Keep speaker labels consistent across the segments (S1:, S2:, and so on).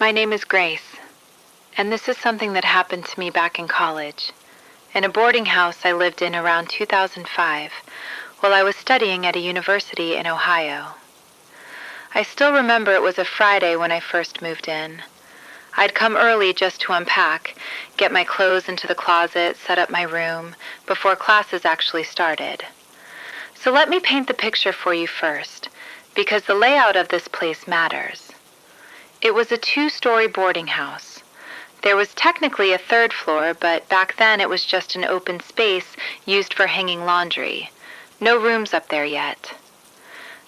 S1: My name is Grace, and this is something that happened to me back in college, in a boarding house I lived in around 2005 while I was studying at a university in Ohio. I still remember it was a Friday when I first moved in. I'd come early just to unpack, get my clothes into the closet, set up my room, before classes actually started. So let me paint the picture for you first, because the layout of this place matters. It was a 2-story boarding house. There was technically a 3rd floor, but back then it was just an open space used for hanging laundry. No rooms up there yet.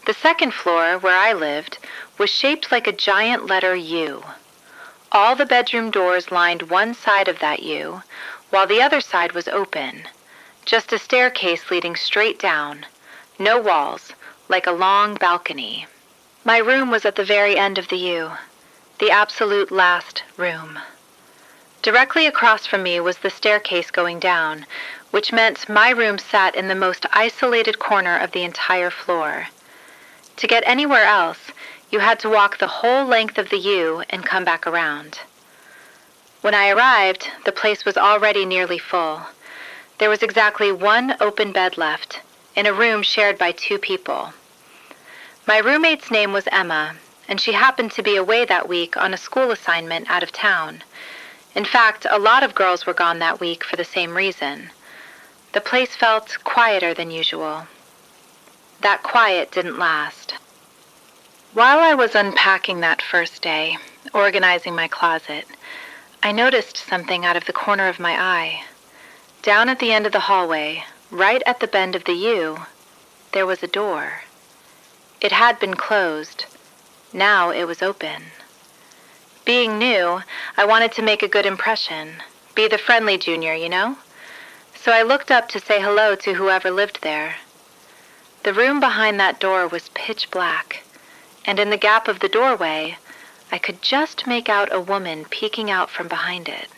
S1: The 2nd floor, where I lived, was shaped like a giant letter U. All the bedroom doors lined one side of that U, while the other side was open. Just a staircase leading straight down. No walls, like a long balcony. My room was at the very end of the U, the absolute last room. Directly across from me was the staircase going down, which meant my room sat in the most isolated corner of the entire floor. To get anywhere else, you had to walk the whole length of the U and come back around. When I arrived, the place was already nearly full. There was exactly one open bed left, in a room shared by 2 people. My roommate's name was Emma, and she happened to be away that week on a school assignment out of town. In fact, a lot of girls were gone that week for the same reason. The place felt quieter than usual. That quiet didn't last. While I was unpacking that first day, organizing my closet, I noticed something out of the corner of my eye. Down at the end of the hallway, right at the bend of the U, there was a door. It had been closed. Now it was open. Being new, I wanted to make a good impression, be the friendly junior, you know? So I looked up to say hello to whoever lived there. The room behind that door was pitch black, and in the gap of the doorway, I could just make out a woman peeking out from behind it.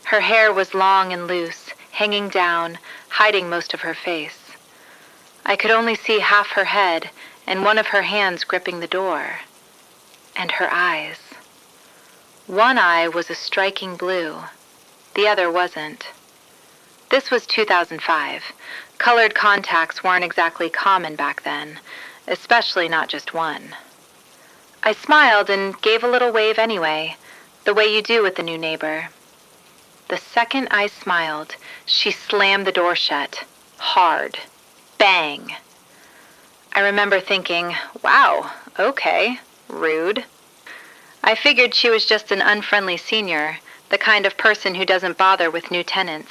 S1: Her hair was long and loose, hanging down, hiding most of her face. I could only see half her head and one of her hands gripping the door. And her eyes. One eye was a striking blue. The other wasn't. This was 2005. Colored contacts weren't exactly common back then, especially not just one. I smiled and gave a little wave anyway, the way you do with a new neighbor. The second I smiled, she slammed the door shut. Hard. Bang. I remember thinking, wow, okay, rude. I figured she was just an unfriendly senior, the kind of person who doesn't bother with new tenants.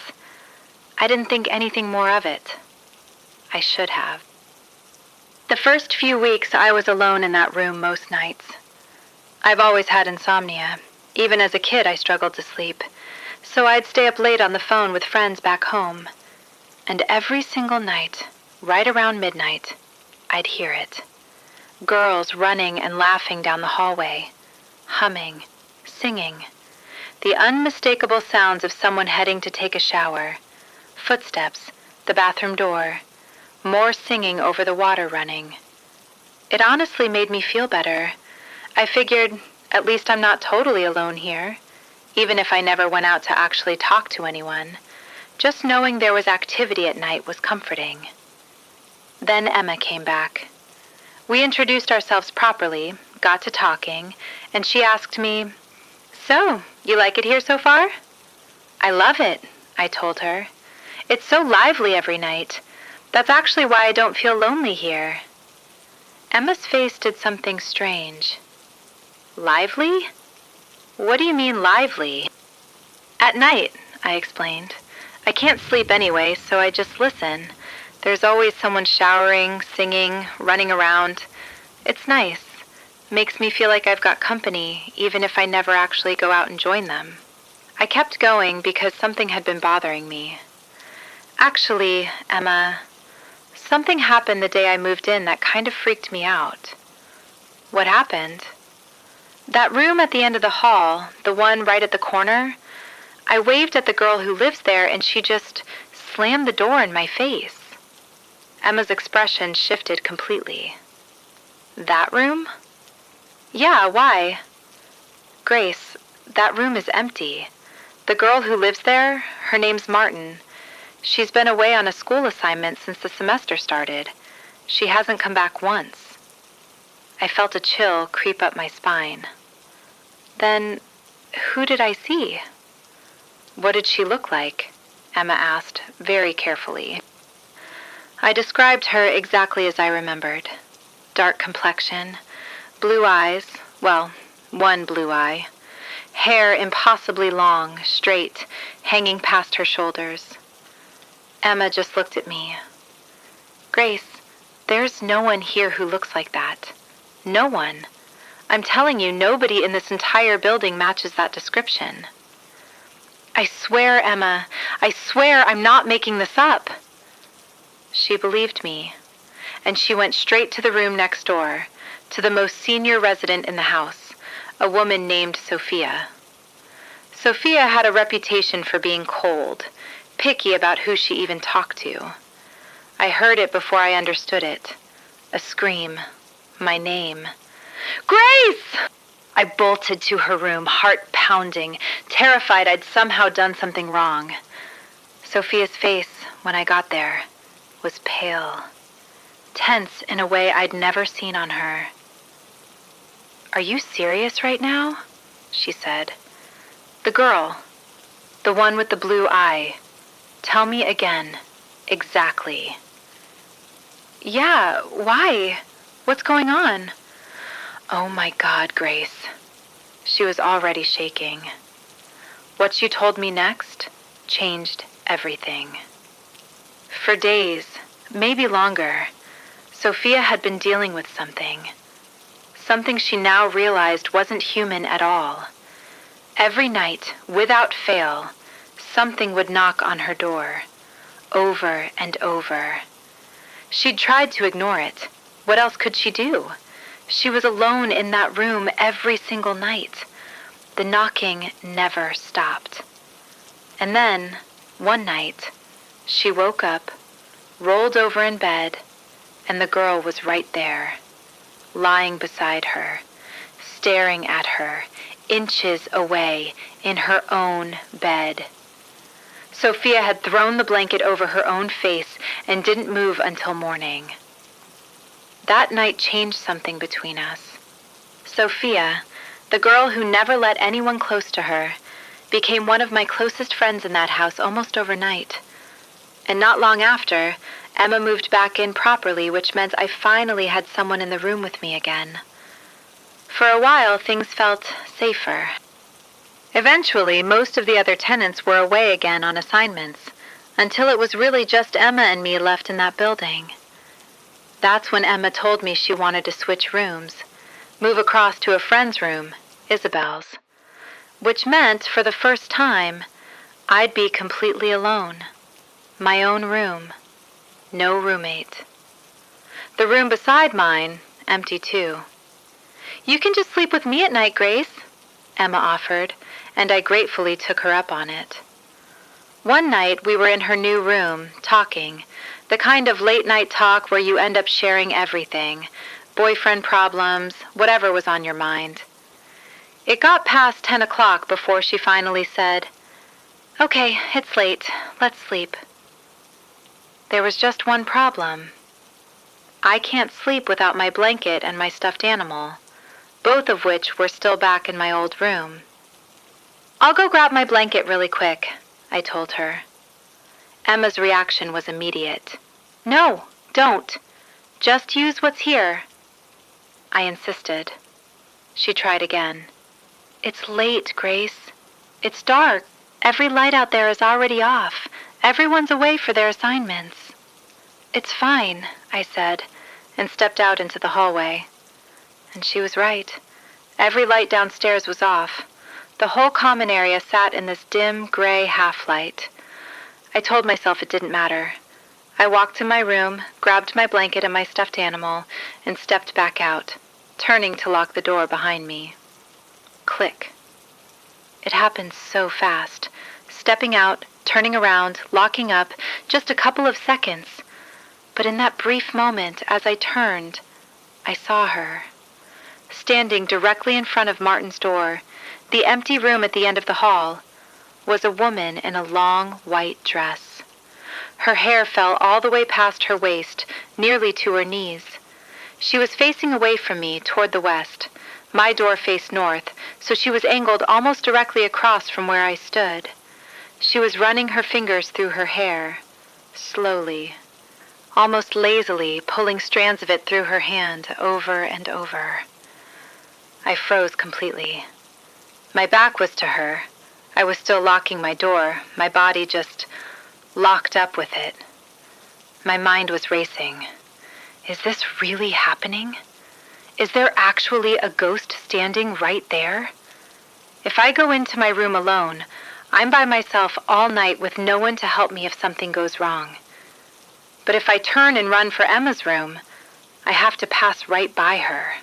S1: I didn't think anything more of it. I should have. The first few weeks I was alone in that room most nights. I've always had insomnia. Even as a kid I struggled to sleep. So I'd stay up late on the phone with friends back home. And every single night, right around midnight, I'd hear it. Girls running and laughing down the hallway. Humming, singing. The unmistakable sounds of someone heading to take a shower. Footsteps, the bathroom door. More singing over the water running. It honestly made me feel better. I figured, at least I'm not totally alone here, even if I never went out to actually talk to anyone. Just knowing there was activity at night was comforting. Then Emma came back. We introduced ourselves properly, got to talking, and she asked me, "So, you like it here so far?" "I love it," I told her. "It's so lively every night. That's actually why I don't feel lonely here." Emma's face did something strange. "Lively? What do you mean lively?" "At night," I explained. "I can't sleep anyway, so I just listen. There's always someone showering, singing, running around. It's nice. Makes me feel like I've got company, even if I never actually go out and join them." I kept going because something had been bothering me. "Actually, Emma, something happened the day I moved in that kind of freaked me out." "What happened?" "That room at the end of the hall, the one right at the corner, I waved at the girl who lives there and she just slammed the door in my face." Emma's expression shifted completely. "That room?" "Yeah, why?" Grace, that room is empty. The girl who lives there, her name's Martin. She's been away on a school assignment since the semester started. She hasn't come back once. I felt a chill creep up my spine. Then, who did I see? What did she look like? Emma asked, very carefully. I described her exactly as I remembered. Dark complexion, blue eyes, well, one blue eye, hair impossibly long, straight, hanging past her shoulders. Emma just looked at me. Grace, there's no one here who looks like that. No one. I'm telling you, nobody in this entire building matches that description. I swear, Emma, I swear I'm not making this up. She believed me, and she went straight to the room next door, to the most senior resident in the house, a woman named Sophia. Sophia had a reputation for being cold, picky about who she even talked to. I heard it before I understood it. A scream. My name. Grace! I bolted to her room, heart pounding, terrified I'd somehow done something wrong. Sophia's face, when I got there, was pale, tense in a way I'd never seen on her. Are you serious right now? She said. The girl, the one with the blue eye. Tell me again, exactly. Yeah, why? What's going on? Oh my God, Grace. She was already shaking. What you told me next changed everything. For days, maybe longer, Sophia had been dealing with something. Something she now realized wasn't human at all. Every night, without fail, something would knock on her door, over and over. She'd tried to ignore it. What else could she do? She was alone in that room every single night. The knocking never stopped. And then, one night, she woke up, rolled over in bed, and the girl was right there, lying beside her, staring at her, inches away, in her own bed. Sophia had thrown the blanket over her own face and didn't move until morning. That night changed something between us. Sophia, the girl who never let anyone close to her, became one of my closest friends in that house almost overnight. And not long after, Emma moved back in properly, which meant I finally had someone in the room with me again. For a while, things felt safer. Eventually, most of the other tenants were away again on assignments, until it was really just Emma and me left in that building. That's when Emma told me she wanted to switch rooms, move across to a friend's room, Isabel's, which meant, for the first time, I'd be completely alone. My own room. No roommate. The room beside mine, empty too. You can just sleep with me at night, Grace, Emma offered, and I gratefully took her up on it. One night we were in her new room, talking, the kind of late-night talk where you end up sharing everything, boyfriend problems, whatever was on your mind. It got past 10 o'clock before she finally said, "Okay, it's late. Let's sleep." There was just one problem. I can't sleep without my blanket and my stuffed animal, both of which were still back in my old room. "I'll go grab my blanket really quick," I told her. Emma's reaction was immediate. "No, don't. Just use what's here." I insisted. She tried again. "It's late, Grace. It's dark. Every light out there is already off. Everyone's away for their assignments." "It's fine," I said, and stepped out into the hallway. And she was right. Every light downstairs was off. The whole common area sat in this dim, gray half-light. I told myself it didn't matter. I walked to my room, grabbed my blanket and my stuffed animal, and stepped back out, turning to lock the door behind me. Click. It happened so fast. Stepping out, turning around, locking up, just a couple of seconds. But in that brief moment, as I turned, I saw her. standing directly in front of Martin's door, the empty room at the end of the hall, was a woman in a long white dress. Her hair fell all the way past her waist, nearly to her knees. She was facing away from me toward the west. My door faced north, so she was angled almost directly across from where I stood. She was running her fingers through her hair, slowly, almost lazily, pulling strands of it through her hand over and over. I froze completely. My back was to her. I was still locking my door, my body just locked up with it. My mind was racing. Is this really happening? Is there actually a ghost standing right there? If I go into my room alone, I'm by myself all night with no one to help me if something goes wrong. But if I turn and run for Emma's room, I have to pass right by her.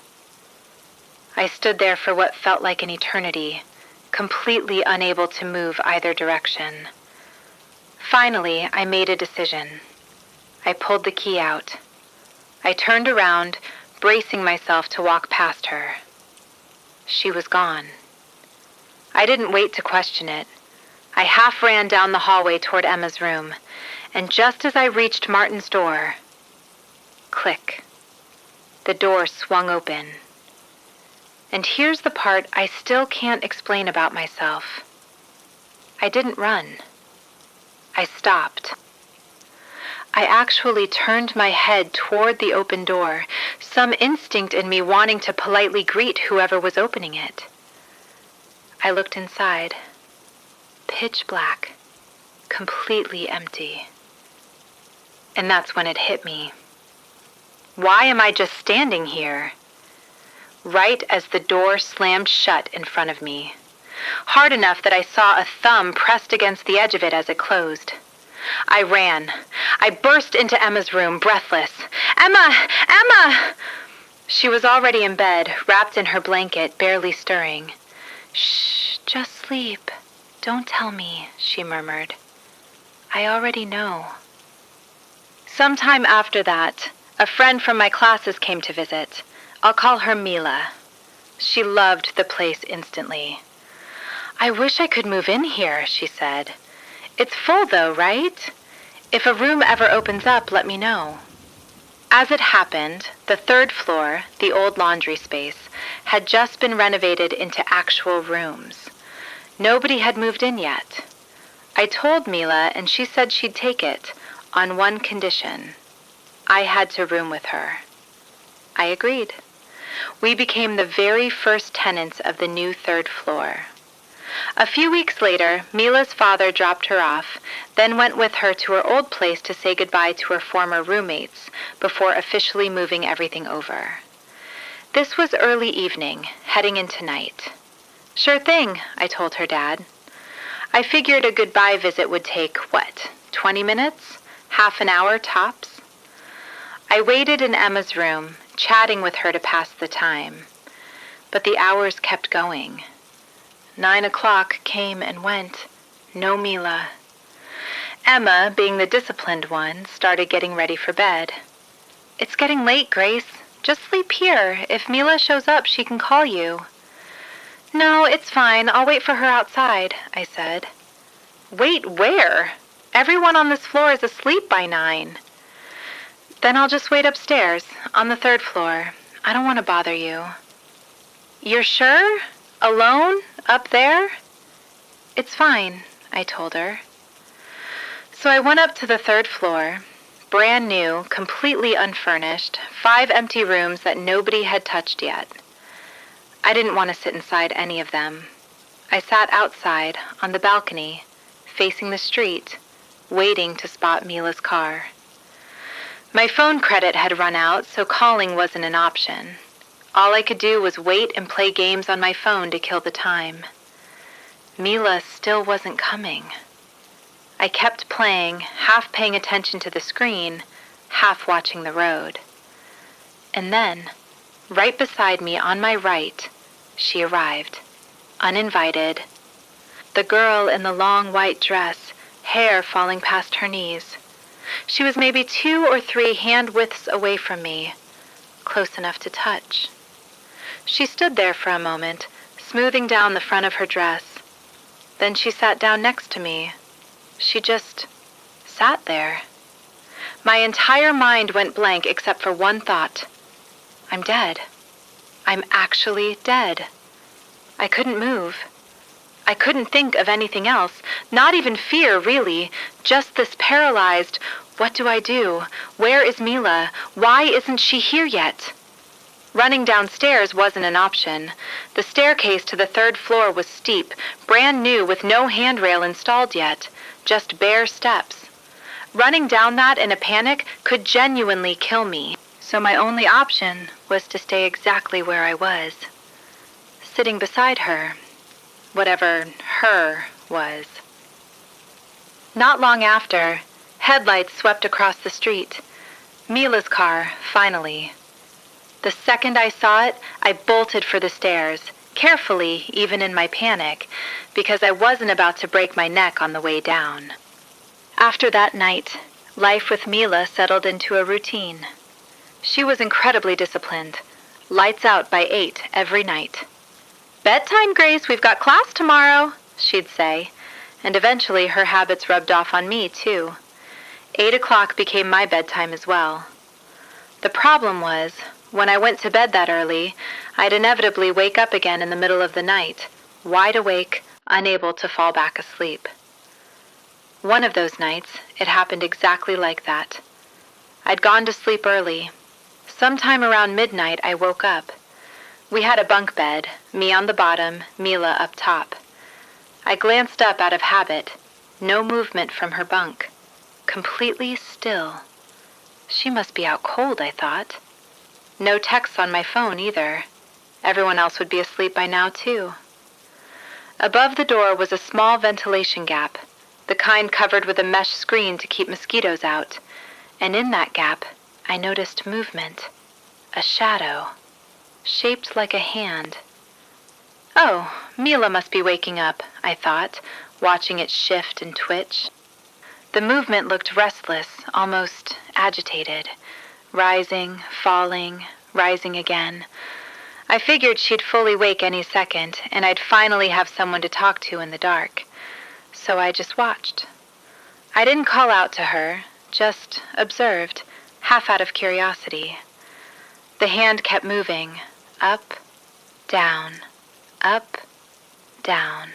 S1: I stood there for what felt like an eternity, completely unable to move either direction. Finally, I made a decision. I pulled the key out. I turned around, bracing myself to walk past her. She was gone. I didn't wait to question it. I half ran down the hallway toward Emma's room, and just as I reached Martin's door, click, the door swung open. And here's the part I still can't explain about myself. I didn't run. I stopped. I actually turned my head toward the open door, some instinct in me wanting to politely greet whoever was opening it. I looked inside. Pitch black, completely empty. And that's when it hit me. Why am I just standing here? Right as the door slammed shut in front of me, hard enough that I saw a thumb pressed against the edge of it as it closed. I ran. I burst into Emma's room, breathless. "Emma! Emma!" She was already in bed, wrapped in her blanket, barely stirring. "Shh, just sleep. Don't tell me," she murmured. "I already know." Sometime after that, a friend from my classes came to visit. I'll call her Mila. She loved the place instantly. "I wish I could move in here," she said. "It's full though, right? If a room ever opens up, let me know." As it happened, the third floor, the old laundry space, had just been renovated into actual rooms. Nobody had moved in yet. I told Mila, and she said she'd take it, on one condition. I had to room with her. I agreed. We became the very first tenants of the new third floor. A few weeks later, Mila's father dropped her off, then went with her to her old place to say goodbye to her former roommates before officially moving everything over. This was early evening, heading into night. "Sure thing," I told her dad. I figured a goodbye visit would take, 20 minutes? Half an hour tops? I waited in Emma's room, chatting with her to pass the time. But the hours kept going. 9 o'clock came and went. No Mila. Emma, being the disciplined one, started getting ready for bed. "It's getting late, Grace. Just sleep here. If Mila shows up, she can call you." "No, it's fine. I'll wait for her outside," I said. "Wait where? Everyone on this floor is asleep by 9. "Then I'll just wait upstairs, on the third floor. I don't want to bother you." "You're sure? Alone? Up there?" "It's fine," I told her. So I went up to the third floor, brand new, completely unfurnished, 5 empty rooms that nobody had touched yet. I didn't want to sit inside any of them. I sat outside, on the balcony, facing the street, waiting to spot Mila's car. My phone credit had run out, so calling wasn't an option. All I could do was wait and play games on my phone to kill the time. Mila still wasn't coming. I kept playing, half paying attention to the screen, half watching the road. And then, right beside me on my right, she arrived, uninvited. The girl in the long white dress, hair falling past her knees. She was maybe 2 or 3 hand widths away from me, close enough to touch. She stood there for a moment, smoothing down the front of her dress. Then she sat down next to me. She just sat there. My entire mind went blank except for one thought. I'm dead. I'm actually dead. I couldn't move. I couldn't think of anything else, not even fear, really, just this paralyzed, what do I do? Where is Mila? Why isn't she here yet? Running downstairs wasn't an option. The staircase to the 3rd floor was steep, brand new with no handrail installed yet, just bare steps. Running down that in a panic could genuinely kill me, so my only option was to stay exactly where I was, sitting beside her, whatever her was. Not long after, headlights swept across the street. Mila's car, finally. The second I saw it, I bolted for the stairs, carefully even in my panic, because I wasn't about to break my neck on the way down. After that night, life with Mila settled into a routine. She was incredibly disciplined, lights out by 8 every night. "Bedtime, Grace, we've got class tomorrow," she'd say, and eventually her habits rubbed off on me, too. 8 o'clock became my bedtime as well. The problem was, when I went to bed that early, I'd inevitably wake up again in the middle of the night, wide awake, unable to fall back asleep. One of those nights, it happened exactly like that. I'd gone to sleep early. Sometime around midnight, I woke up. We had a bunk bed, me on the bottom, Mila up top. I glanced up out of habit. No movement from her bunk. Completely still. She must be out cold, I thought. No texts on my phone either. Everyone else would be asleep by now, too. Above the door was a small ventilation gap, the kind covered with a mesh screen to keep mosquitoes out. And in that gap, I noticed movement. A shadow. Shaped like a hand. Oh, Mila must be waking up, I thought, watching it shift and twitch. The movement looked restless, almost agitated. Rising, falling, rising again. I figured she'd fully wake any second, and I'd finally have someone to talk to in the dark. So I just watched. I didn't call out to her, just observed, half out of curiosity. The hand kept moving, up, down, up, down.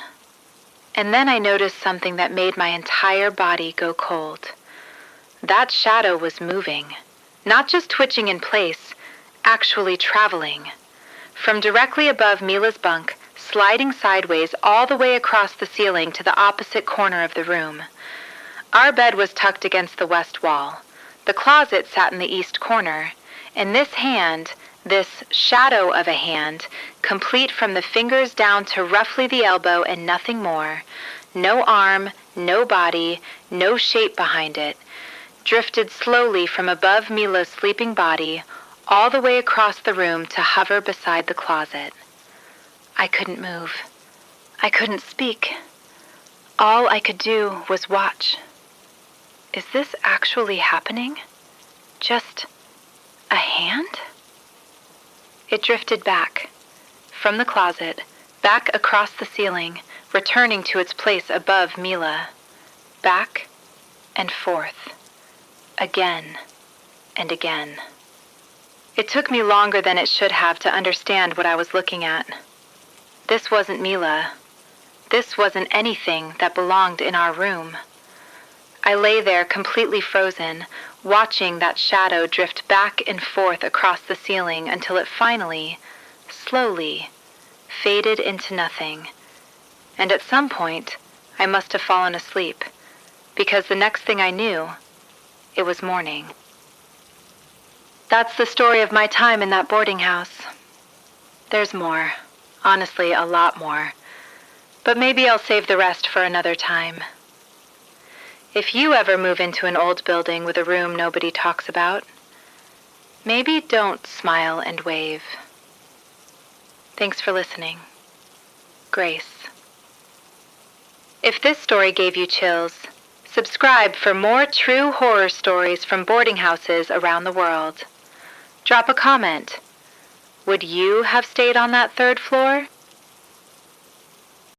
S1: And then I noticed something that made my entire body go cold. That shadow was moving, not just twitching in place, actually traveling. From directly above Mila's bunk, sliding sideways all the way across the ceiling to the opposite corner of the room. Our bed was tucked against the west wall. The closet sat in the east corner, and this hand, this shadow of a hand, complete from the fingers down to roughly the elbow and nothing more, no arm, no body, no shape behind it, drifted slowly from above Mila's sleeping body all the way across the room to hover beside the closet. I couldn't move. I couldn't speak. All I could do was watch. Is this actually happening? Just a hand? It drifted back, from the closet, back across the ceiling, returning to its place above Mila. Back and forth. Again and again. It took me longer than it should have to understand what I was looking at. This wasn't Mila. This wasn't anything that belonged in our room. I lay there completely frozen, watching that shadow drift back and forth across the ceiling until it finally, slowly, faded into nothing. And at some point, I must have fallen asleep, because the next thing I knew, it was morning. That's the story of my time in that boarding house. There's more, honestly, a lot more. But maybe I'll save the rest for another time. If you ever move into an old building with a room nobody talks about, maybe don't smile and wave. Thanks for listening. Grace. If this story gave you chills, subscribe for more true horror stories from boarding houses around the world. Drop a comment. Would you have stayed on that third floor?